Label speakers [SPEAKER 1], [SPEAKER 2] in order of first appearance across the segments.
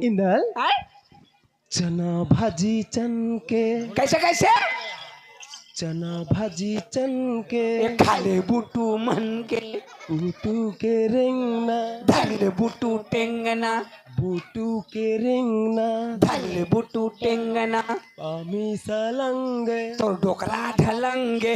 [SPEAKER 1] इंदल
[SPEAKER 2] आए?
[SPEAKER 1] चना भाजी चन के
[SPEAKER 2] कैसे कैसे
[SPEAKER 1] चना भाजी चन के
[SPEAKER 2] एक खाले बुटू मन के
[SPEAKER 1] बूटू के रेंगना
[SPEAKER 2] धले बुटू टेंगना
[SPEAKER 1] बूटू के रेंगना
[SPEAKER 2] धले बुटू टेंगना
[SPEAKER 1] पामी सलंगे
[SPEAKER 2] तो डोकरा ढलंगे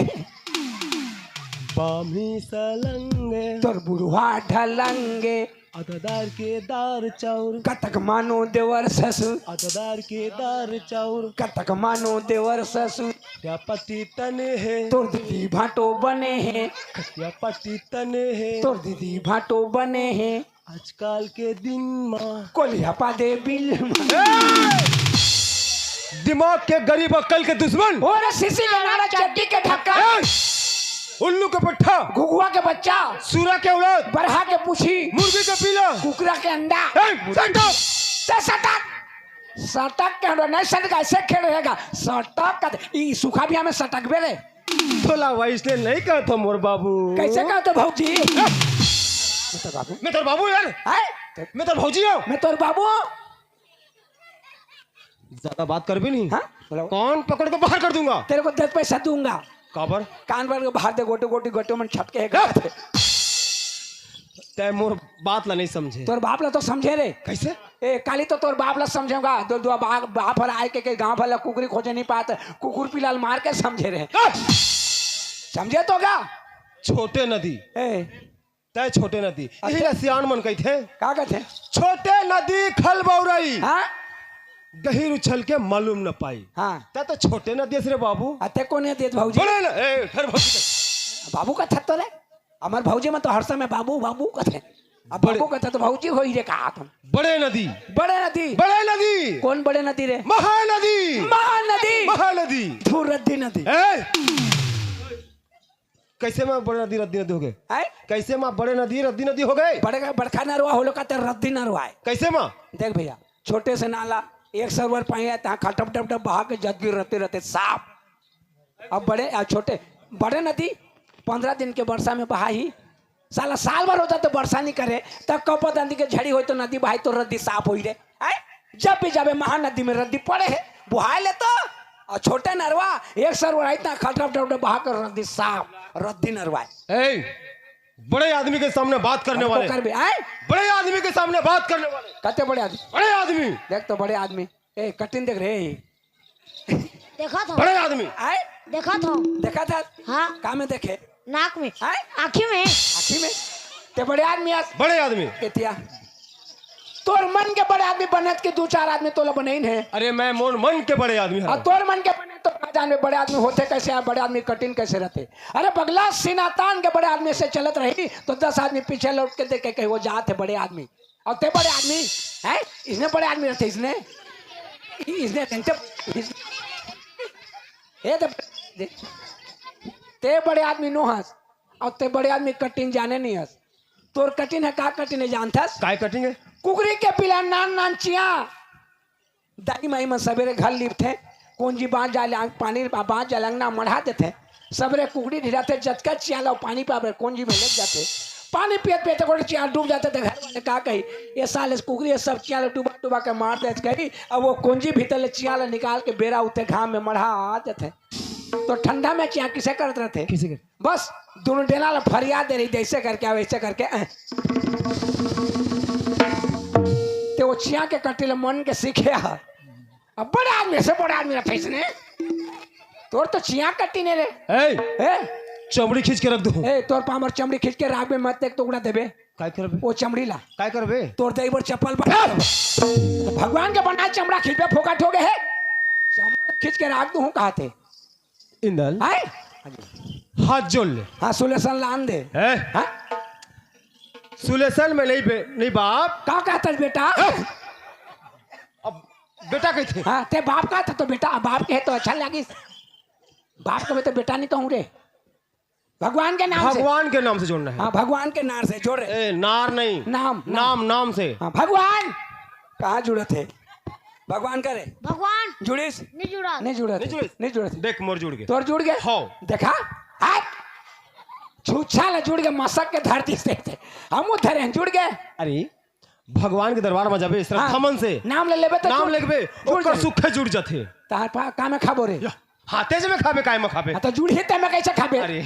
[SPEAKER 1] पामी सलंगे
[SPEAKER 2] तोर बुढ़वा ढलंगे
[SPEAKER 1] अददार के दार चाउर
[SPEAKER 2] कतक मानो देवर ससुर
[SPEAKER 1] अददार के दार चाउर
[SPEAKER 2] कतक मानो देवर ससुर
[SPEAKER 1] या पट्टी तने है
[SPEAKER 2] तोर दीदी भाटो बने हैं
[SPEAKER 1] या पट्टी तने है
[SPEAKER 2] तोर दीदी भाटो बने हैं
[SPEAKER 1] आजकल के दिन माँ
[SPEAKER 2] कोलिया पा दे बिल
[SPEAKER 1] दिमाग के गरीब अक्कल के दुश्मन
[SPEAKER 2] और सीसी लगाना चड्डी के ढक्का
[SPEAKER 1] उल्लू का पट्टा
[SPEAKER 2] घुघुआ के बच्चा
[SPEAKER 1] सूरा के औलाद
[SPEAKER 2] बरहा के पूछी
[SPEAKER 1] मुर्गी का पीला
[SPEAKER 2] कुकरा के अंडा सटक के अंडा नहीं सटक ऐसे खेल रहेगा सटक ई सूखा भी हमें सटक बेरे
[SPEAKER 1] तोला वैसे नहीं कहा था मोर बाबू
[SPEAKER 2] कैसे कहा तो भौजी
[SPEAKER 1] मैं तोर बाबू यार
[SPEAKER 2] है
[SPEAKER 1] मैं तोर भौजी हूँ
[SPEAKER 2] मैं तोर बाबू
[SPEAKER 1] ज्यादा बात कर भी नहीं
[SPEAKER 2] हाँ बोलो
[SPEAKER 1] कौन पकड़ को बाहर कर दूंगा
[SPEAKER 2] तेरे को 10 पैसा दूंगा
[SPEAKER 1] काबर
[SPEAKER 2] कान भर के बाहर दे गोटे गोटे गोटे में छटके है
[SPEAKER 1] तय मोर बात ला नहीं समझे
[SPEAKER 2] तोर बाप ला तो समझे रे
[SPEAKER 1] कैसे
[SPEAKER 2] ए काली तो तोर बाप ला समझेगा दो दो बाप हर आए के गांव भला कुकरी खोजे नहीं पाते कुकुर पिलाल मार के समझे रे समझे तो क्या
[SPEAKER 1] छोटे नदी
[SPEAKER 2] ए
[SPEAKER 1] तय छोटे नदी यही सियान मन कही थे
[SPEAKER 2] का कहते
[SPEAKER 1] छोटे नदी खल बौरई
[SPEAKER 2] हाँ
[SPEAKER 1] गहीर उछल के मालूम न पाई
[SPEAKER 2] हाँ
[SPEAKER 1] तय तो छोटे नदी रे बाबू
[SPEAKER 2] अते को नहीं देत भौजी
[SPEAKER 1] बड़े न ए फिर भौजी
[SPEAKER 2] बाबू का छत तो रे हमार भौजी में तो हर समय बाबू बाबू कहते अब
[SPEAKER 1] बड़े-
[SPEAKER 2] बाबू कहते तो भौजी हो ही रे कहा तुम
[SPEAKER 1] बड़े नदी
[SPEAKER 2] बड़े नदी
[SPEAKER 1] बड़े नदी
[SPEAKER 2] कौन बड़े नदी रे
[SPEAKER 1] महानदी
[SPEAKER 2] महानदी
[SPEAKER 1] महानदी
[SPEAKER 2] रद्दी नदी
[SPEAKER 1] कैसे मैं बड़े नदी रद्दी नदी हो गए
[SPEAKER 2] है
[SPEAKER 1] कैसे माँ बड़े नदी रद्दी नदी हो गए
[SPEAKER 2] बड़े बड़का नरवा हो लोग कहते रद्दी नरवा है
[SPEAKER 1] कैसे माँ
[SPEAKER 2] देख भैया छोटे से नाला एक सरवर पाई है तहाँ खटप टप टप बहा के जदगी रहते रहते साफ अब बड़े छोटे बड़े नदी 15 दिन के वर्षा में बहा ही साला साल भर होता तो वर्षा नहीं करे तब कपत नदी के झड़ी हो तो नदी बहाई तो रद्दी साफ हुई रे है जब भी जावे महानदी में रद्दी पड़े है बुहाई ले तो और छोटे नरवा एक सरवर आई तहाँ खटप टप टप बहा कर रद्दी साफ रद्दी नरवा
[SPEAKER 1] बड़े आदमी के सामने बात करने वाले
[SPEAKER 2] कर भी आए
[SPEAKER 1] बड़े आदमी के सामने बात करने वाले
[SPEAKER 2] कहते बड़े आदमी
[SPEAKER 1] बड़े आदमी
[SPEAKER 2] देख तो बड़े आदमी ए कटिंग देख रहे
[SPEAKER 3] देखा था
[SPEAKER 1] बड़े आदमी
[SPEAKER 2] आए
[SPEAKER 3] देखा था
[SPEAKER 2] देखा था
[SPEAKER 3] हाँ
[SPEAKER 2] कहाँ में देखे
[SPEAKER 3] नाक में
[SPEAKER 2] आए
[SPEAKER 3] आँखी में
[SPEAKER 2] आखी में ते बड़े आदमी आज
[SPEAKER 1] बड़े आदमी
[SPEAKER 2] एतिया तोर मन के बड़े आदमी बनत के 2-4 आदमी तोला बने है
[SPEAKER 1] अरे मैं मोर मन के बड़े आदमी
[SPEAKER 2] और
[SPEAKER 1] हूँ
[SPEAKER 2] तोर मन के बने तो राजान में बड़े आदमी होते कैसे हैं बड़े आदमी कठिन कैसे रहते अरे बगला सीनातान के बड़े आदमी से चलत रही तो 10 आदमी पीछे लौट के देखे कहीं वो जाते बड़े आदमी और ते बड़े आदमी है इसने बड़े आदमी रहते ते बड़े आदमी नो हंस और ते बड़े आदमी कठिन जाने नहीं हंस तोर कठिन है का कठिन है जानता
[SPEAKER 1] काय कटिंग है
[SPEAKER 2] कुकरी के पिला नान नान चिया दाई माई में सवेरे घर लिपते कौन जी बाँच जाले पानी बाँच जलंगना मढ़ा देते सवेरे कुकड़ी ढिलाते जतका चिया लो पानी पे कौन जी में लग जाते पानी पियत पियत को चिया डूब जाते थे घर वाले का कही ये साल इस कुकरी ये सब चिया डूबा डूबा के मार देते कही अब वो कुंजी भीतर चिया निकाल के बेरा उठे घाम में मढ़ा आते थे तो ठंडा में चिया किसे करते रहते
[SPEAKER 1] किसी के
[SPEAKER 2] बस दोनों डेला फरियाद दे रही जैसे करके वैसे करके तो वो चिया के कटिल मन के सीखे अब बड़े आदमी से बड़े आदमी रखे इसने तोर तो चिया कटी ने रे
[SPEAKER 1] चमड़ी खींच के रख दो
[SPEAKER 2] तोर पामर चमड़ी खींच के राग में मत एक टुकड़ा देबे
[SPEAKER 1] काय करबे
[SPEAKER 2] वो चमड़ी ला
[SPEAKER 1] काय करबे
[SPEAKER 2] तोर दे बार चप्पल भगवान के बनाए चमड़ा खींच पे फोकट हो गए है चमड़ा खींच के राग दूं कहा थे
[SPEAKER 1] इंदल
[SPEAKER 2] आए
[SPEAKER 1] हाथ जोड़ ले
[SPEAKER 2] हाँ सुलेसन लान दे हाँ
[SPEAKER 1] सुलेसन में नहीं बाप
[SPEAKER 2] का कहता है बेटा
[SPEAKER 1] अब बेटा कही थे
[SPEAKER 2] हाँ ते बाप का था तो बेटा बाप के है तो अच्छा लगी बाप का तो बेटा नहीं कहूँ रे भगवान के नाम
[SPEAKER 1] भगवान के नाम से जोड़ना है
[SPEAKER 2] हाँ भगवान के नाम से जोड़ रहे
[SPEAKER 1] नार नहीं नाम से
[SPEAKER 2] हाँ भगवान कहाँ जुड़े थे भगवान करे
[SPEAKER 3] भगवान
[SPEAKER 2] जुड़ीस
[SPEAKER 3] नहीं जुड़ा
[SPEAKER 2] नहीं जुड़े थे
[SPEAKER 1] देख मोर जुड़ गए
[SPEAKER 2] तोर जुड़ गए
[SPEAKER 1] हाँ
[SPEAKER 2] देखा छूछा ले जुड़ गए मसक के धरती से थे हम उधर हैं जुड़ गए
[SPEAKER 1] अरे भगवान के दरबार में जाबे सिर्फ
[SPEAKER 2] हाँ।
[SPEAKER 1] थमन से
[SPEAKER 2] नाम ले लेबे तो
[SPEAKER 1] नाम
[SPEAKER 2] जुड़-
[SPEAKER 1] लिखबे
[SPEAKER 2] जुड़
[SPEAKER 1] ओकर
[SPEAKER 2] जाई।
[SPEAKER 1] सुखे जुड़ जाथे।
[SPEAKER 2] तार पा का में खाबो रे
[SPEAKER 1] हाथे जे में खाबे काय में खाबे।
[SPEAKER 2] हाँ तो जुड़ ही ते में कैसे खाबे
[SPEAKER 1] अरे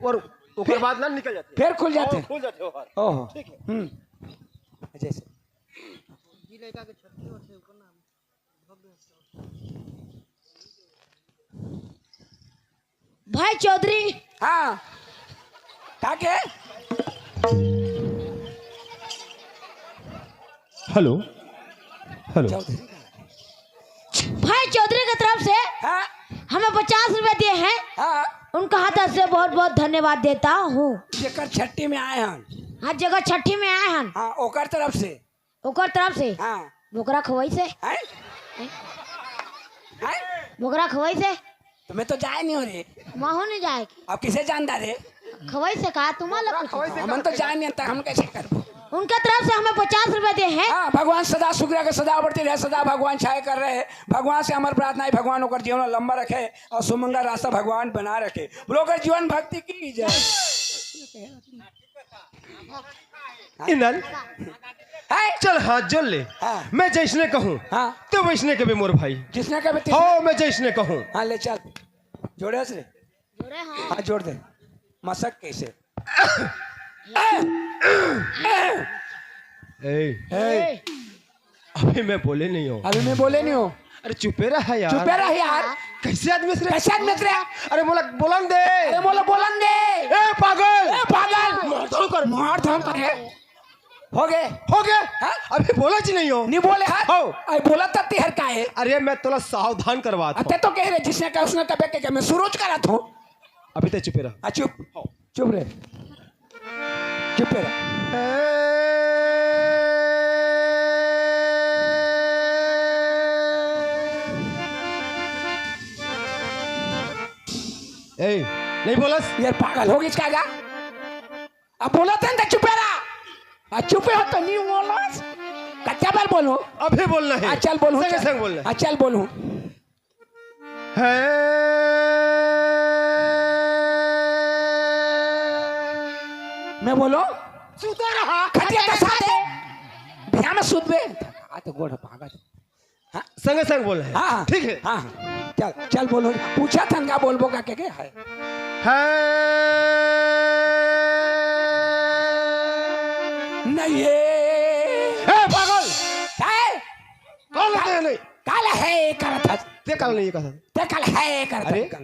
[SPEAKER 1] और ओकर बाद ना निकल जाथे।
[SPEAKER 2] फिर खुल जाते
[SPEAKER 1] खुल जाथे ओकर।
[SPEAKER 2] ओहो
[SPEAKER 1] ठीक है।
[SPEAKER 2] जैसे
[SPEAKER 3] भाई चौधरी
[SPEAKER 2] हाँ का के
[SPEAKER 1] हेलो हेलो
[SPEAKER 2] चौधरी
[SPEAKER 3] भाई चौधरी की तरफ से
[SPEAKER 2] हाँ
[SPEAKER 3] हमें 50 रुपए दिए हैं।
[SPEAKER 2] हाँ
[SPEAKER 3] उनका हाथ से बहुत बहुत धन्यवाद देता हूँ।
[SPEAKER 2] जेकर छट्टी में आए हन
[SPEAKER 3] हर जगह छठी में आए हैं
[SPEAKER 2] हाँ ओकर तरफ से
[SPEAKER 3] ओकर तरफ से
[SPEAKER 2] हाँ
[SPEAKER 3] बोकरा खवाई से
[SPEAKER 2] हैं हैं
[SPEAKER 3] बोकरा खवाई से
[SPEAKER 2] तुम्हें तो जाए नहीं हो रे
[SPEAKER 3] माहो नहीं जाएगी।
[SPEAKER 2] अब किसे जानता रे
[SPEAKER 3] खवाई से कहा तुम्हारा कुछ
[SPEAKER 2] हम तो जाए नहीं हम कैसे करबो
[SPEAKER 3] उनके तरफ से हमें 50 रुपए दिए हैं।
[SPEAKER 2] हाँ भगवान सदा शुक्रिया के सदा बढ़ती रहे सदा भगवान छाया कर रहे भगवान से हमारी प्रार्थना है भगवान होकर जीवन लंबा रखे और सुमंगल रास्ता भगवान बना रखे बोलोकर जीवन भक्ति की जय
[SPEAKER 1] इंदल
[SPEAKER 2] है
[SPEAKER 1] चल हाथ जोड़ ले।
[SPEAKER 2] हाँ।
[SPEAKER 1] मैं जैसने कहूँ
[SPEAKER 2] हाँ
[SPEAKER 1] तो वैसने के भी मोर भाई।
[SPEAKER 2] जिसने कभी
[SPEAKER 1] हो मैं जैसने कहूँ।
[SPEAKER 2] हाँ ले चल जोड़े से
[SPEAKER 3] जोड़े हाँ।
[SPEAKER 2] हाँ जोड़ दे मसक कैसे
[SPEAKER 1] ए, अभी मैं बोले नहीं हूँ।
[SPEAKER 2] अभी मैं बोले नहीं हूँ
[SPEAKER 1] अरे चुपे रहा यार।
[SPEAKER 2] चुपे रह यार
[SPEAKER 1] कैसे आदमी से
[SPEAKER 2] कैसे आदमी से
[SPEAKER 1] अरे बोला बोलन दे।
[SPEAKER 2] अरे बोलो बोलन दे
[SPEAKER 1] ए पागल
[SPEAKER 2] ए पागल
[SPEAKER 1] मारधम कर।
[SPEAKER 2] मार धम करे हो गए
[SPEAKER 1] हो गया।
[SPEAKER 2] हाँ?
[SPEAKER 1] अभी बोला जी नहीं हो।
[SPEAKER 2] नहीं बोले हाँ
[SPEAKER 1] हो।
[SPEAKER 2] अरे बोला तब तेहर का है
[SPEAKER 1] अरे मैं थोड़ा सावधान करवाता
[SPEAKER 2] अते
[SPEAKER 1] हूँ।
[SPEAKER 2] तो कह रहे जिसने कहा उसने तबे के मैं सूरज करा था
[SPEAKER 1] अभी तो चुपे रहा।
[SPEAKER 2] चुप चुप रे चुप रे
[SPEAKER 1] ए नहीं बोलस।
[SPEAKER 2] यार पागल हो गई इसका गा अब बोला था ना चुपे रहा चुपे हो तो नहीं बोलो कच्चा बार बोलो
[SPEAKER 1] अभी बोलना है।
[SPEAKER 2] चल बोलूं
[SPEAKER 1] संग संग बोलना
[SPEAKER 2] चल बोलूं
[SPEAKER 1] है।
[SPEAKER 2] मैं बोलो
[SPEAKER 1] सुता रहा।
[SPEAKER 2] खटिया के साथ है ध्यान में सुध बे आ तो गोड़ पागल
[SPEAKER 1] संग संग बोलना है।
[SPEAKER 2] हाँ
[SPEAKER 1] ठीक है।
[SPEAKER 2] हाँ चल चल बोलो पूछा था ना बोलबो का के है नहीं
[SPEAKER 1] ए पागल
[SPEAKER 2] है
[SPEAKER 1] कौन लगते हैं नहीं।
[SPEAKER 2] काल है कर था
[SPEAKER 1] ते काल नहीं कहा।
[SPEAKER 2] ते काल है कर
[SPEAKER 1] अरे?
[SPEAKER 2] था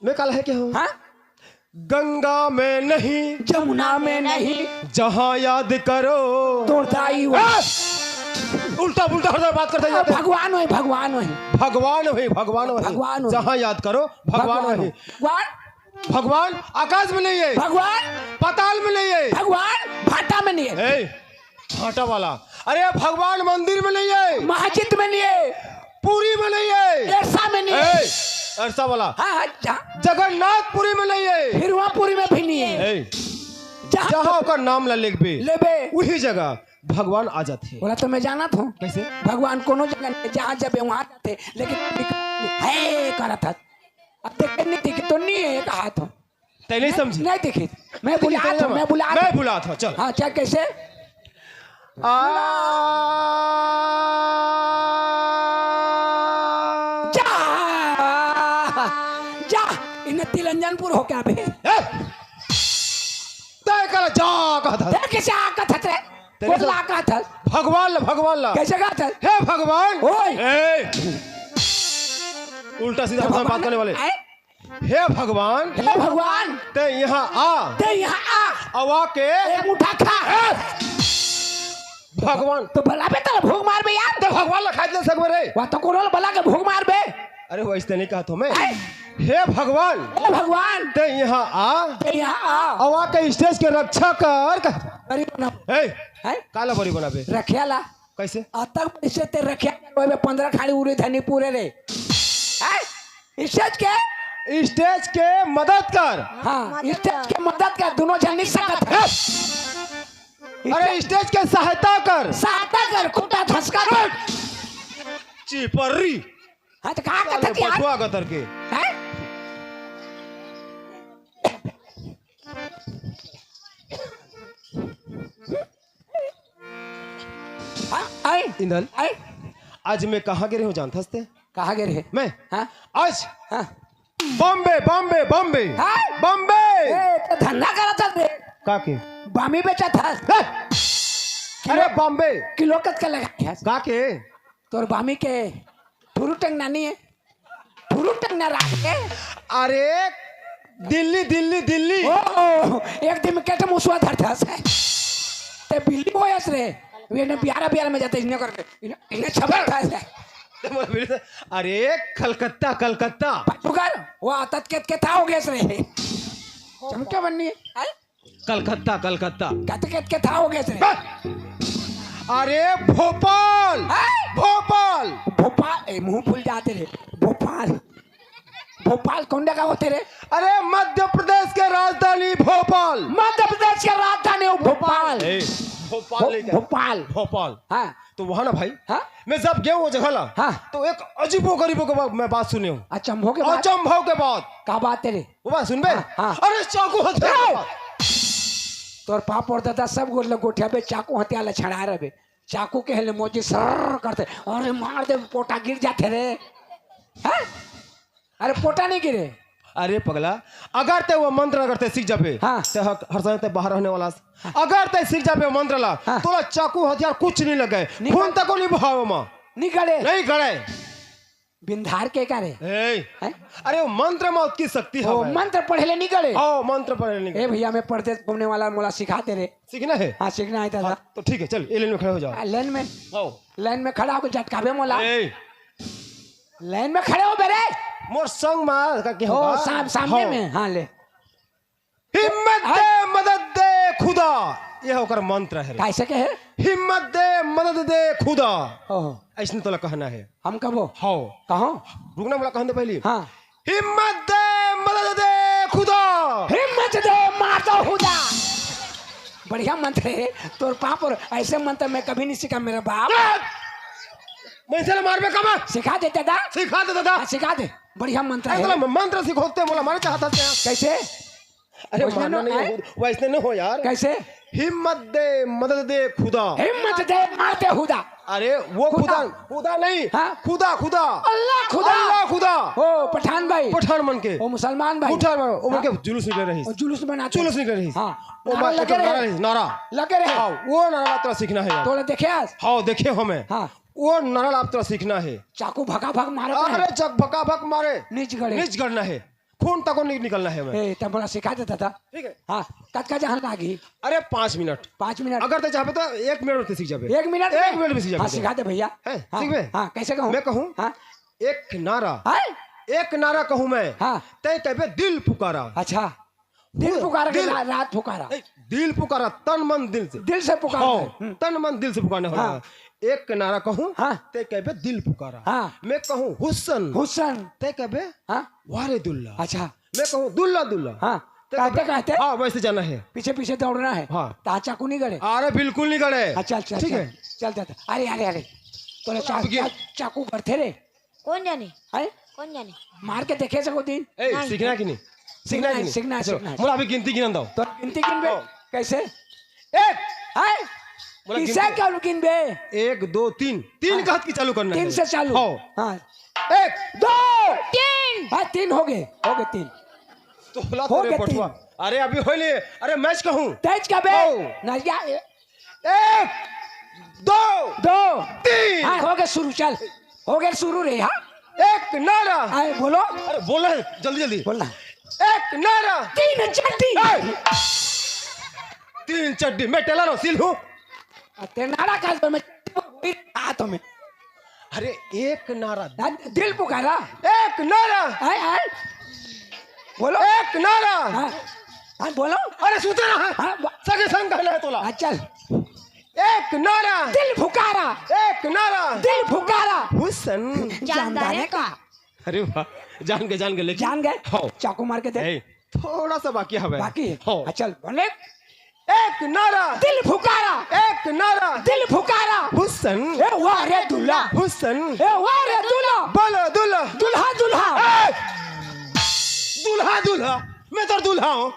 [SPEAKER 1] मैं काल है क्या हूँ।
[SPEAKER 2] हाँ
[SPEAKER 1] गंगा में नहीं
[SPEAKER 2] जमुना में नहीं
[SPEAKER 1] जहाँ याद करो।
[SPEAKER 2] तोड़ताई वो
[SPEAKER 1] उल्टा उल्टा हर बात करते जाते हैं।
[SPEAKER 2] भगवान है भगवान है
[SPEAKER 1] भगवान वही भगवान
[SPEAKER 2] भगवान
[SPEAKER 1] वही
[SPEAKER 2] वही।
[SPEAKER 1] जहाँ याद करो भगवान वही।
[SPEAKER 2] भगवान
[SPEAKER 1] भगवान आकाश में नहीं है।
[SPEAKER 2] भगवान
[SPEAKER 1] पाताल में नहीं है।
[SPEAKER 2] भगवान भाटा में नहीं है
[SPEAKER 1] ए भाटा वाला। अरे भगवान मंदिर में नहीं है।
[SPEAKER 2] मस्जिद में नहीं है
[SPEAKER 1] पुरी में नहीं है।
[SPEAKER 2] ऐसा में नहीं है
[SPEAKER 1] ऐसा वाला।
[SPEAKER 2] हाँ हाँ
[SPEAKER 1] जगन्नाथपुरी में नहीं है।
[SPEAKER 2] हिरवापुरी में भी नहीं है
[SPEAKER 1] ए,
[SPEAKER 2] जहाँ
[SPEAKER 1] जहाँ का नाम ला लिख बे
[SPEAKER 2] लेबे
[SPEAKER 1] वही जगह भगवान आ जाते हैं।
[SPEAKER 2] बोला तो मैं जाना था
[SPEAKER 1] कैसे।
[SPEAKER 2] भगवान कोनो जगह नहीं जहाँ जब वहाँ जाते लेकिन है करा था अब देख नहीं दिखी तो नहीं है कहा था
[SPEAKER 1] तै नहीं समझी।
[SPEAKER 2] नहीं दिखी मैं बुला
[SPEAKER 1] था चल।
[SPEAKER 2] हाँ क्या कैसे जा जा इन्हें तिलंजनपुर हो क्या बे
[SPEAKER 1] तय कर जा कहा था।
[SPEAKER 2] देख कैसे आका था तेरे
[SPEAKER 1] तेरे
[SPEAKER 2] बोला आका था
[SPEAKER 1] भगवान ला
[SPEAKER 2] कैसे कहा था
[SPEAKER 1] हे भगवान।
[SPEAKER 2] ओए।
[SPEAKER 1] ए, उल्टा सीधा बात करने वाले। हे भगवान
[SPEAKER 2] हे भगवान
[SPEAKER 1] ते यहाँ आ
[SPEAKER 2] ते यहाँ आ
[SPEAKER 1] अवा के
[SPEAKER 2] एक मुठा खा
[SPEAKER 1] भगवान
[SPEAKER 2] तो भला बे तेरा भूख मार बे यार
[SPEAKER 1] ते भगवान ला खाई दे सकबे रे।
[SPEAKER 2] वह तो कोरोल भला के भूख मार बे
[SPEAKER 1] अरे वो ऐसे नहीं कहा तो मैं। हे भगवान
[SPEAKER 2] हे भगवान
[SPEAKER 1] ते यहाँ आ
[SPEAKER 2] ते यहाँ आ
[SPEAKER 1] अवा के स्टेज के रक्षा कर।
[SPEAKER 2] अरे बना
[SPEAKER 1] ए
[SPEAKER 2] है
[SPEAKER 1] काला बरी बनाबे
[SPEAKER 2] रखिया ला
[SPEAKER 1] कैसे।
[SPEAKER 2] अतक इसे ते रखिया करवाए 15 खाली उड़ी धनी पूरे रे है इज्जत के
[SPEAKER 1] स्टेज के मदद कर।
[SPEAKER 2] हाँ इज्जत के मदद कर दोनों जन नहीं सकत है
[SPEAKER 1] अरे स्टेज के सहायता कर।
[SPEAKER 2] साता कर कुत्ता धसका कर
[SPEAKER 1] चिपरी
[SPEAKER 2] हाँ तो कहाँ का था यार
[SPEAKER 1] पठुआ गतर के।
[SPEAKER 2] है आए
[SPEAKER 1] इंदल
[SPEAKER 2] आए
[SPEAKER 1] आज मैं कहाँ गिरे हूँ जानता हस्ते
[SPEAKER 2] कहाँ गए रहे
[SPEAKER 1] मैं
[SPEAKER 2] हाँ
[SPEAKER 1] आज
[SPEAKER 2] हाँ
[SPEAKER 1] बॉम्बे बॉम्बे बॉम्बे
[SPEAKER 2] हाँ?
[SPEAKER 1] बॉम्बे
[SPEAKER 2] ए, तो धंधा करा था रे
[SPEAKER 1] का के
[SPEAKER 2] बामी बेचा था
[SPEAKER 1] अरे बॉम्बे
[SPEAKER 2] किलो कत का लगा है
[SPEAKER 1] का के
[SPEAKER 2] तोर बामी के ठुरु टंग नानी है ठुरु टंग ना राख के
[SPEAKER 1] अरे दिल्ली दिल्ली दिल्ली
[SPEAKER 2] ओ एक दिन में केटे मुसवा धरता से ते बिल्ली होयस रे वे ने बियारा बियारा में जाते इन्हें करके इन्हें छबा था से
[SPEAKER 1] अरे कलकत्ता कलकत्ता
[SPEAKER 2] पुकार वो आतत के था हो गया रे चमके बननी है
[SPEAKER 1] कलकत्ता कलकत्ता
[SPEAKER 2] कत के था हो गया रे
[SPEAKER 1] अरे भोपाल भोपाल
[SPEAKER 2] भोपाल ए मुंह फूल जाते रे भोपाल भोपाल कौन जगह होते रे
[SPEAKER 1] अरे मध्य प्रदेश के राजधानी भोपाल
[SPEAKER 2] मध्य प्रदेश की राजधानी हो भोपाल
[SPEAKER 1] भोपाल ले क्या?
[SPEAKER 2] भोपाल
[SPEAKER 1] भोपाल
[SPEAKER 2] हाँ
[SPEAKER 1] तो वहाँ ना भाई
[SPEAKER 2] हाँ
[SPEAKER 1] मैं जब गया वो जगह ला
[SPEAKER 2] हाँ
[SPEAKER 1] तो एक अजीबो गरीबों के मैं बात सुनी हूँ
[SPEAKER 2] अचंभों के बाद
[SPEAKER 1] अचंभव के बाद
[SPEAKER 2] का बात है रे
[SPEAKER 1] वो बात सुन बे
[SPEAKER 2] हाँ।
[SPEAKER 1] अरे चाकू हथियार के बाद।
[SPEAKER 2] तोर पाप और दादा सब गोल गोठिया पे चाकू हथियार छड़ा रहे चाकू के हेले मोजी सर करते अरे मार दे पोटा गिर जाते रे हाँ? अरे पोटा नहीं गिरे
[SPEAKER 1] अरे पगला अगर ते वो मंत्र अगर ते सीख जाबे
[SPEAKER 2] हाँ।
[SPEAKER 1] ते हर समय ते बाहर रहने वाला अगर ते सीख जाबे मंत्र ला
[SPEAKER 2] हाँ।
[SPEAKER 1] तोला चाकू हथियार कुछ नहीं लगे खून तक को नहीं बहावे मां
[SPEAKER 2] नहीं गड़े
[SPEAKER 1] नहीं गड़े
[SPEAKER 2] बिंधार के करे
[SPEAKER 1] ए अरे वो मंत्र में उसकी शक्ति है
[SPEAKER 2] ओ मंत्र पढ़े ले नहीं गड़े
[SPEAKER 1] ओ मंत्र पढ़े नहीं
[SPEAKER 2] ए भैया मैं पढ़ते घूमने वाला मोला सिखाते रे
[SPEAKER 1] सीखना है
[SPEAKER 2] हाँ सीखना है था
[SPEAKER 1] हाँ, तो ठीक है चल ये लेन में खड़े हो जाओ
[SPEAKER 2] लाइन में खड़ा होकर झटकावे मोला
[SPEAKER 1] ए
[SPEAKER 2] लाइन में खड़े हो बेरे
[SPEAKER 1] मोर संग मार का क्या
[SPEAKER 2] ओ
[SPEAKER 1] होगा
[SPEAKER 2] सामने में हाँ ले
[SPEAKER 1] हिम्मत दे मदद दे खुदा ये होकर मंत्र है
[SPEAKER 2] कैसे के है
[SPEAKER 1] हिम्मत दे मदद दे खुदा
[SPEAKER 2] ओह
[SPEAKER 1] ऐसे तोला कहना है
[SPEAKER 2] हम कबो
[SPEAKER 1] हाँ
[SPEAKER 2] कहो
[SPEAKER 1] रुकना बोला कहने पहले
[SPEAKER 2] हाँ
[SPEAKER 1] हिम्मत दे मदद दे खुदा
[SPEAKER 2] हिम्मत दे मार दो खुदा बढ़िया मंत्र है तोर पाप और ऐसे मंत्र मैं कभी नहीं सीखा मेरा बाप
[SPEAKER 1] मैं चल मार में कमा
[SPEAKER 2] सिखा दे दादा
[SPEAKER 1] सिखा दे दादा
[SPEAKER 2] हाँ, सिखा दे बढ़िया मंत्र है
[SPEAKER 1] अरे मंत्र सिखोते बोला मारे चाहता है
[SPEAKER 2] कैसे
[SPEAKER 1] अरे
[SPEAKER 2] वैसे
[SPEAKER 1] मारना
[SPEAKER 2] न-
[SPEAKER 1] नहीं है, वैसे नहीं हो यार
[SPEAKER 2] कैसे
[SPEAKER 1] हिम्मत दे मदद दे खुदा
[SPEAKER 2] हिम्मत दे मार दे खुदा
[SPEAKER 1] अरे वो खुदा
[SPEAKER 2] खुदा।
[SPEAKER 1] खुदा नहीं
[SPEAKER 2] हाँ?
[SPEAKER 1] खुदा खुदा
[SPEAKER 2] अल्लाह खुदा
[SPEAKER 1] अल्लाह खुदा
[SPEAKER 2] ओ पठान भाई
[SPEAKER 1] पठान मन के
[SPEAKER 2] ओ मुसलमान भाई
[SPEAKER 1] पठान मन वो मन के जुलूस निकल रही
[SPEAKER 2] और जुलूस बनाते
[SPEAKER 1] जुलूस निकल रही
[SPEAKER 2] हाँ
[SPEAKER 1] वो
[SPEAKER 2] नारा लगे रहे
[SPEAKER 1] नारा
[SPEAKER 2] लगे रहे
[SPEAKER 1] हाँ वो नारा तेरा सीखना है यार
[SPEAKER 2] तोड़े देखे आज
[SPEAKER 1] हाँ देखे हमें
[SPEAKER 2] हाँ
[SPEAKER 1] वो नारा आप तेरा सीखना है
[SPEAKER 2] चाकू भगा भग मारे
[SPEAKER 1] अरे चक भका भक मारे
[SPEAKER 2] नीच गड़े
[SPEAKER 1] नीच करना है खून तक को निकलना है हमें
[SPEAKER 2] ए तब बड़ा सिखा देता था
[SPEAKER 1] ठीक है
[SPEAKER 2] हाँ कत का जहाँ लागी
[SPEAKER 1] अरे 5 मिनट
[SPEAKER 2] 5 मिनट
[SPEAKER 1] अगर तो चाहे तो 1 मिनट में सीख जाबे
[SPEAKER 2] 1 मिनट
[SPEAKER 1] एक मिनट में सीख
[SPEAKER 2] हाँ
[SPEAKER 1] जाबे
[SPEAKER 2] सिखा दे भैया
[SPEAKER 1] हैं,
[SPEAKER 2] हाँ,
[SPEAKER 1] सीख में?
[SPEAKER 2] हाँ कैसे कहूँ
[SPEAKER 1] मैं कहूँ
[SPEAKER 2] हाँ
[SPEAKER 1] एक नारा
[SPEAKER 2] हाँ
[SPEAKER 1] एक नारा कहूँ मैं
[SPEAKER 2] हाँ
[SPEAKER 1] तय कहबे दिल पुकारा
[SPEAKER 2] अच्छा दिल पुकारा के
[SPEAKER 1] दिल-
[SPEAKER 2] रात पुकारा
[SPEAKER 1] ए, दिल पुकारा तन मन दिल से
[SPEAKER 2] दिल से पुकारा
[SPEAKER 1] हाँ, तन मन दिल से पुकारने हो
[SPEAKER 2] हाँ।
[SPEAKER 1] एक नारा कहूँ
[SPEAKER 2] हाँ।
[SPEAKER 1] तय कहबे दिल पुकारा
[SPEAKER 2] हाँ
[SPEAKER 1] मैं कहूँ हुसन
[SPEAKER 2] हुसन
[SPEAKER 1] तय कहबे
[SPEAKER 2] हाँ
[SPEAKER 1] वारे दुल्ला
[SPEAKER 2] अच्छा
[SPEAKER 1] मैं कहूँ दुल्ला दुल्ला
[SPEAKER 2] हाँ
[SPEAKER 1] तय
[SPEAKER 2] कहते
[SPEAKER 1] कहबे-
[SPEAKER 2] कहते
[SPEAKER 1] हाँ वैसे जाना है
[SPEAKER 2] पीछे पीछे दौड़ना है
[SPEAKER 1] हाँ।
[SPEAKER 2] ता चाकू नहीं गड़े
[SPEAKER 1] अरे बिल्कुल नहीं गड़े
[SPEAKER 2] अच्छा अच्छा
[SPEAKER 1] ठीक है
[SPEAKER 2] चल चल अरे अरे अरे तोरे
[SPEAKER 1] अब ये-
[SPEAKER 2] चाकू करते रे
[SPEAKER 3] कौन जाने
[SPEAKER 2] हैं
[SPEAKER 3] कौन जाने
[SPEAKER 2] मार के देखे सको दिन
[SPEAKER 1] ए
[SPEAKER 3] नहीं।
[SPEAKER 1] सीखना कि नहीं
[SPEAKER 2] सीखना है,
[SPEAKER 1] कि नहीं?
[SPEAKER 2] सीखना है,
[SPEAKER 1] चलो,
[SPEAKER 2] सीखना है।
[SPEAKER 1] मोला अभी गिनती गिनन दो
[SPEAKER 2] तो गिनती गिनबे
[SPEAKER 1] हाँ।
[SPEAKER 2] कैसे
[SPEAKER 1] एक
[SPEAKER 2] हैं
[SPEAKER 1] बोला
[SPEAKER 2] किसे
[SPEAKER 1] गिनती-
[SPEAKER 2] क्या गिनबे
[SPEAKER 1] 1 2 3 तीन का हाथ की चालू करना है
[SPEAKER 2] 3 से चालू
[SPEAKER 1] हाँ
[SPEAKER 2] हाँ
[SPEAKER 1] 1
[SPEAKER 2] 2
[SPEAKER 3] तीन
[SPEAKER 2] हाँ 3 हो गए 3
[SPEAKER 1] तो बोला
[SPEAKER 2] हो
[SPEAKER 1] तेरे
[SPEAKER 2] गए
[SPEAKER 1] पटुआ अरे अभी होइले अरे मैच कहूँ
[SPEAKER 2] तेज का बे
[SPEAKER 1] ओ।
[SPEAKER 2] नजिया
[SPEAKER 1] 1 2
[SPEAKER 2] 2
[SPEAKER 1] 3
[SPEAKER 2] हाँ हो गए शुरू चल हो गए शुरू रे हाँ
[SPEAKER 1] एक नारा
[SPEAKER 2] आए बोलो
[SPEAKER 1] अरे बोल रहे जल्दी जल्दी
[SPEAKER 2] बोलना
[SPEAKER 1] एक नारा
[SPEAKER 2] 3 चट्टी
[SPEAKER 1] 3 चड्डी मैं टेलर हूँ सिल हूँ
[SPEAKER 2] तेरे नारा का मैं हाथों में
[SPEAKER 1] अरे एक नारा
[SPEAKER 2] दिल पुकारा
[SPEAKER 1] एक नारा
[SPEAKER 2] आए आए बोलो
[SPEAKER 1] एक नारा
[SPEAKER 2] हाँ हाँ बोलो
[SPEAKER 1] अरे सुते रहा
[SPEAKER 2] हाँ
[SPEAKER 1] सगे संग कहना है तोला
[SPEAKER 2] चल
[SPEAKER 1] एक नारा
[SPEAKER 2] दिल फुकारा
[SPEAKER 1] एक नारा
[SPEAKER 2] दिल फुकारा
[SPEAKER 1] हुसन
[SPEAKER 3] जानदारे का
[SPEAKER 1] अरे वाह जान के लेकिन
[SPEAKER 2] जान गए
[SPEAKER 1] हाँ
[SPEAKER 2] चाकू मार के दे
[SPEAKER 1] ए, थोड़ा सा बाकी है
[SPEAKER 2] बाकी है
[SPEAKER 1] हाँ
[SPEAKER 2] चल बोले
[SPEAKER 1] एक नारा
[SPEAKER 2] दिल फुकारा
[SPEAKER 1] एक नारा
[SPEAKER 2] दिल फुकारा
[SPEAKER 1] हुसन
[SPEAKER 2] ए वाह रे दूल्हा
[SPEAKER 1] हुसन
[SPEAKER 2] ए वाह रे दूल्हा
[SPEAKER 1] बोलो दूल्हा
[SPEAKER 2] दूल्हा दूल्हा
[SPEAKER 1] दूल्हा दूल्हा मैं तो दूल्हा हूँ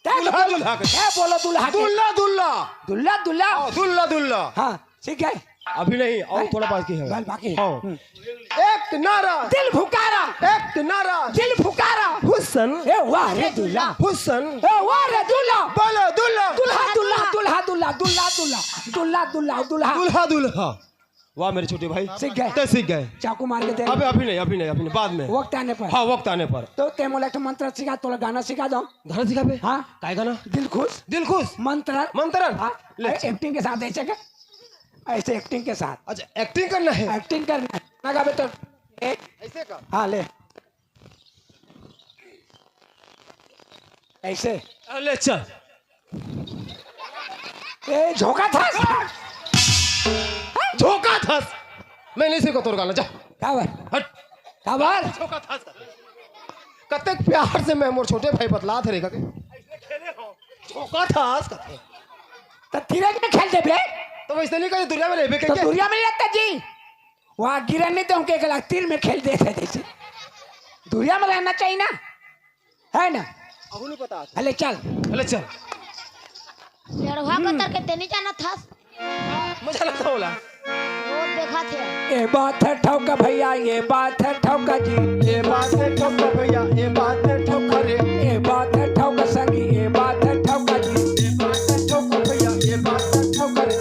[SPEAKER 1] दूल्हा दूल्हा
[SPEAKER 2] ए बोलो दूल्हा के।
[SPEAKER 1] दूल्हा दूल्हा
[SPEAKER 2] दूल्हा दूल्हा
[SPEAKER 1] दूल्हा दूल्हा
[SPEAKER 2] हाँ ठीक है
[SPEAKER 1] अभी नहीं और थोड़ा बाकी है।
[SPEAKER 2] गल बाकी है।
[SPEAKER 1] हाँ। एक नारा,
[SPEAKER 2] दिल फुकारा,
[SPEAKER 1] एक नारा,
[SPEAKER 2] दिल फुकारा,
[SPEAKER 1] हुस्न,
[SPEAKER 2] ए वाह रे दूल्हा,
[SPEAKER 1] हुस्न,
[SPEAKER 2] ए वाह रे दूल्हा,
[SPEAKER 1] बोलो दूल्हा,
[SPEAKER 2] दूल्हा दूल्हा दूल्हा दूल्हा दूल्हा दूल्हा दूल्हा दूल्हा
[SPEAKER 1] दूल्हा दूल्हा। वाह मेरे छोटे भाई,
[SPEAKER 2] सीख गए।
[SPEAKER 1] तो सीख गए।
[SPEAKER 2] चाकू मार के दे
[SPEAKER 1] अभी नहीं, बाद में।
[SPEAKER 2] वक्त आने पर।
[SPEAKER 1] हाँ, वक्त आने पर।
[SPEAKER 2] तो ते मोला एक मंत्र सिखा, तोला गाना सिखा दो।
[SPEAKER 1] गाना सिखा बे?
[SPEAKER 2] हाँ
[SPEAKER 1] काय गाना?
[SPEAKER 2] दिल खुश,
[SPEAKER 1] दिल खुश,
[SPEAKER 2] मंत्र
[SPEAKER 1] मंत्रन।
[SPEAKER 2] हाँ,
[SPEAKER 1] ले।
[SPEAKER 2] एक्टिंग के साथ ऐसे क्या, ऐसे एक्टिंग के साथ
[SPEAKER 1] अच्छा, एक्टिंग करना है।
[SPEAKER 2] एक्टिंग करना है ना गावे तो
[SPEAKER 1] ऐसे का?
[SPEAKER 2] हाँ ले ऐसे
[SPEAKER 1] ले चल।
[SPEAKER 2] ए झोंका था
[SPEAKER 1] झोंका था। मैं नहीं सीखो तोर गाना, जा
[SPEAKER 2] काबर
[SPEAKER 1] हट।
[SPEAKER 2] काबर
[SPEAKER 1] झोंका था। कते प्यार से मैं मोर छोटे भाई बतला थे रे का के झोंका था कते।
[SPEAKER 2] तो धीरे के खेल दे बे,
[SPEAKER 1] तो वैसे नहीं कहीं दुनिया में रहबे
[SPEAKER 2] तो
[SPEAKER 1] के
[SPEAKER 2] दुनिया में रहता जी वहाँ गिरन नहीं तो उनके गला तीर में खेल देते जैसे दुनिया में रहना चाहिए ना, है ना।
[SPEAKER 1] अब नहीं पता।
[SPEAKER 2] अले चल
[SPEAKER 1] ले चल।
[SPEAKER 3] चढ़वा कर के तेनी जाना था,
[SPEAKER 1] मजा लगता होला।
[SPEAKER 3] वो देखा थे।
[SPEAKER 2] ये बात है ठोका भैया, ये बात है ठोका जी,
[SPEAKER 1] ये बात है ठोका भैया, ये बात है ठोका रे,
[SPEAKER 2] ये बात है ठोका संगी, ये बात है ठोका जी,
[SPEAKER 1] ये बात है ठोका भैया, ये बात है ठोका रे।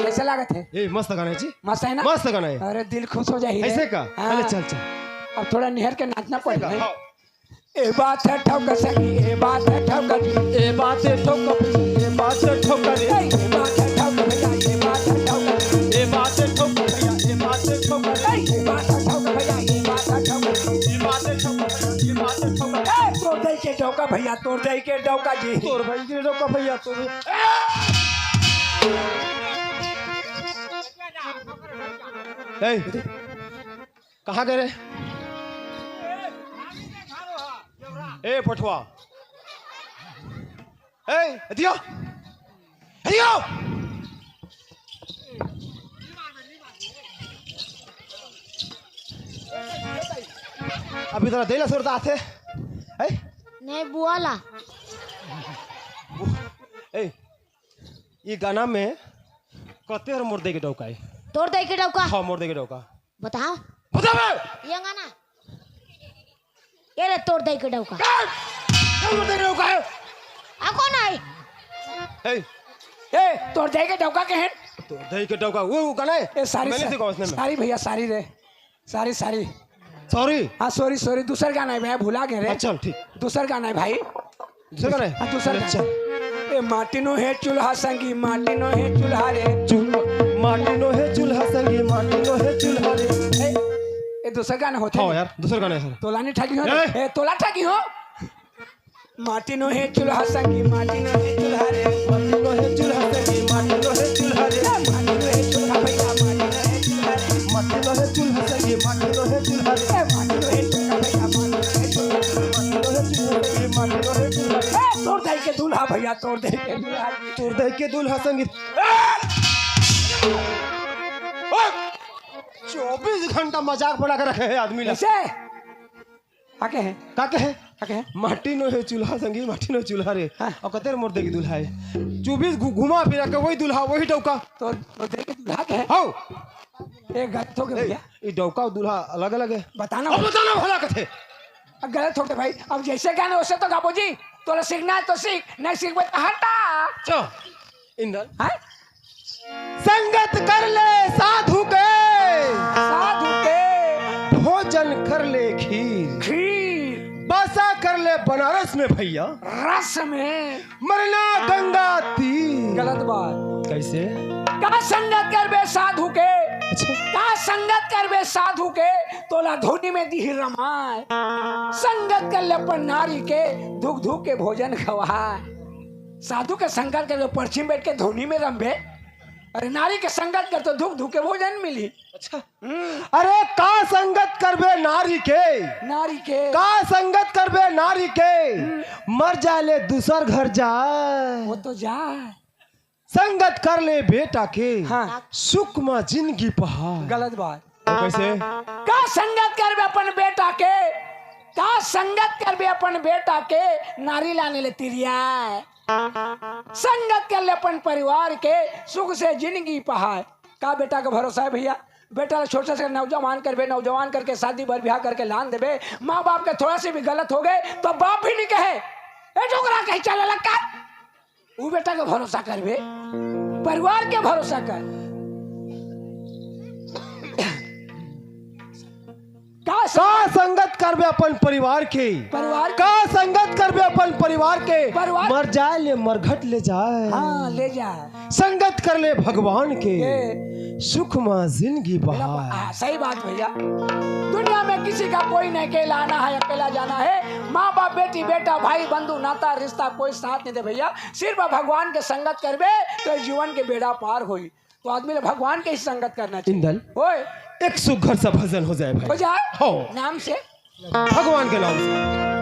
[SPEAKER 2] कैसे लागत है?
[SPEAKER 1] ए मस्त गाना है जी,
[SPEAKER 2] मस्त है ना,
[SPEAKER 1] मस्त गाना है।
[SPEAKER 2] अरे दिल खुश हो जाए
[SPEAKER 1] ऐसे का? अरे चल चल।
[SPEAKER 2] अब थोड़ा निहर के नाचना पड़ेगा।
[SPEAKER 1] हाँ।
[SPEAKER 2] ये बात है ठोका संगी, ये बात है ठोका जी,
[SPEAKER 1] ये बात है ठोका भैया, ये बात है ठोका रे,
[SPEAKER 2] ये बात है ठोका भैया, ये बात है ठोका जी,
[SPEAKER 1] ये बात है ठोका भैया, ये बात है ठोका रे,
[SPEAKER 2] ये बात है ठोका भैया, ये बात है ठोका जी,
[SPEAKER 1] ये बात है ठोका भैया, ये बात है ठोका रे।
[SPEAKER 2] तोड़ दे के डौका भैया, तोड़ दे के डौका जी।
[SPEAKER 1] तोर भाई के ठोका भैया तो ए कहाँ गए रे? ए पठवा, ए दियो दियो। अभी तोरा देला सुरता आथे ए
[SPEAKER 3] नहीं बुआला
[SPEAKER 1] ए ये गाना में कते और मुर्दे के डौका है?
[SPEAKER 3] तोड़ दे के डौका
[SPEAKER 1] हाँ मुर्दे के डौका
[SPEAKER 3] बताओ,
[SPEAKER 1] बता बे।
[SPEAKER 3] ये गाना ये रे तोड़ दे के डौका
[SPEAKER 1] मुर्दे के डौका है।
[SPEAKER 3] आ कौन है?
[SPEAKER 1] ए
[SPEAKER 2] ए तोड़ दे के डौका के हैं?
[SPEAKER 1] तो दही के डौका वो गाना है।
[SPEAKER 2] ए सारी
[SPEAKER 1] मैंने सीखा उसने में।
[SPEAKER 2] सारी भैया सारी रे, सारी सारी।
[SPEAKER 1] सॉरी।
[SPEAKER 2] हाँ सॉरी सॉरी, दूसरा गाना है भैया, भुला गए रे।
[SPEAKER 1] चल ठीक,
[SPEAKER 2] दूसरा गाना है भाई,
[SPEAKER 1] दूसरा गाना है।
[SPEAKER 2] हाँ दूसरा गाना।
[SPEAKER 1] चल
[SPEAKER 2] ए माटिनो है चूल्हा संगी, माटिनो है चूल्हा रे,
[SPEAKER 1] माटिनो है चूल्हा संगी, माटिनो है चूल्हा रे।
[SPEAKER 2] ए दूसरा गाना होता
[SPEAKER 1] हाँ
[SPEAKER 2] है।
[SPEAKER 1] यार दूसरा गाना है।
[SPEAKER 2] तोला नहीं ठगी हो?
[SPEAKER 1] ए!
[SPEAKER 2] ए तोला ठगी हो? माटिनो है चूल्हा संगी, माटिनो है चूल्हा रे,
[SPEAKER 1] माटिनो है चूल्हा संगी, माटिनो है चूल्हा रे,
[SPEAKER 2] माटिनो है चूल्हा भैया, माटिनो है चूल्हा रे,
[SPEAKER 1] माटिनो है चूल्हा संगी, माटिनो है चूल्हा रे,
[SPEAKER 2] ए माटिनो है चूल्हा भैया, माटिनो है चूल्हा रे,
[SPEAKER 1] माटिनो है चूल्हा संगी, माटिनो है चूल्हा रे।
[SPEAKER 2] ए तोड़ दे के दूल्हा भैया, तोड़ दे के दूल्हा जी।
[SPEAKER 1] तोड़ दही के दूल्हा संगी। 24 घंटा मजाक बना के रखे है आदमी लोग।
[SPEAKER 2] कैसे आके हैं?
[SPEAKER 1] का कहे
[SPEAKER 2] आके हैं?
[SPEAKER 1] माटिनो है चूल्हा संगी, माटिनो है चूल्हा रे।
[SPEAKER 2] हाँ।
[SPEAKER 1] और कतेर मुर्दे की दूल्हा है। 24 घुमा फिरा के वही दूल्हा वही डौका।
[SPEAKER 2] तो दे के दूल्हा के हैं?
[SPEAKER 1] हाउ
[SPEAKER 2] एक गलत हो गया भैया,
[SPEAKER 1] ये डौका और दूल्हा अलग अलग है।
[SPEAKER 2] बताना
[SPEAKER 1] अब बताना भला कथे।
[SPEAKER 2] अब गलत हो गया भाई। अब जैसे गाना वैसे तो गाबो जी, तोरा सीखना है तो सीख, नहीं सीख तो हटा।
[SPEAKER 1] चल इंदर
[SPEAKER 2] हाँ?
[SPEAKER 1] संगत कर ले साधु के,
[SPEAKER 2] साधु के
[SPEAKER 1] भोजन कर ले खीर,
[SPEAKER 2] खीर
[SPEAKER 1] बसा कर ले बनारस में भैया,
[SPEAKER 2] रस में
[SPEAKER 1] मरना गंगा तीर।
[SPEAKER 2] गलत बात।
[SPEAKER 1] कैसे?
[SPEAKER 2] का संगत करबे साधु के,
[SPEAKER 1] अच्छा
[SPEAKER 2] का संगत करबे साधु के, तोला धोनी में दी रमाय। संगत कर ले अपन नारी के, धुक धुक के भोजन खवाए। साधु के संगत कर पर्ची में बैठ के धोनी में रंबे, अरे नारी के संगत कर तो धुक धुक के भोजन मिली।
[SPEAKER 1] अच्छा अरे का संगत करबे नारी के,
[SPEAKER 2] नारी के
[SPEAKER 1] का संगत करबे नारी के, मर जाले दूसर घर जाए।
[SPEAKER 2] वो तो जाए।
[SPEAKER 1] संगत कर ले बेटा के,
[SPEAKER 2] हाँ
[SPEAKER 1] सुख में जिंदगी पहाड़।
[SPEAKER 2] गलत बात।
[SPEAKER 1] तो कैसे?
[SPEAKER 2] का संगत करबे अपन बेटा के, का संगत करबे अपन बेटा के, नारी लाने ले तिरिया। संगत कर ले अपन परिवार के, सुख से जिंदगी पहाड़। का बेटा का भरोसा है भैया। बेटा छोटे से नौजवान करबे, नौजवान करके शादी बर ब्याह करके लान देबे, माँ बाप के थोड़ा से भी गलत हो गए तो बाप भी नहीं कहे ए डोकरा कहीं चले लगा। वो बेटा का भरोसा करबे, परिवार के भरोसा कर।
[SPEAKER 1] का संगत करबे अपन परिवार के,
[SPEAKER 2] परिवार
[SPEAKER 1] का संगत करबे अपन परिवार के,
[SPEAKER 2] परिवार
[SPEAKER 1] मर जाए ले मरघट ले जाए,
[SPEAKER 2] हाँ ले जा।
[SPEAKER 1] संगत कर ले भगवान के,
[SPEAKER 2] ये
[SPEAKER 1] सुख माँ जिंदगी बहाए।
[SPEAKER 2] सही बात भैया। दुनिया में किसी का कोई नहीं अकेला आना है, अकेला जाना है। माँ बाप, बेटी बेटा, भाई बंधु, नाता रिश्ता कोई साथ नहीं दे भैया। सिर्फ भगवान के संगत करबे तो जीवन के बेड़ा पार होई। तो आदमी ने भगवान के ही संगत करना चाहिए।
[SPEAKER 1] इंदल
[SPEAKER 2] ओए
[SPEAKER 1] एक सुघर सा भजन हो जाए भाई।
[SPEAKER 2] हो जाए
[SPEAKER 1] हो
[SPEAKER 2] नाम से,
[SPEAKER 1] भगवान के नाम से।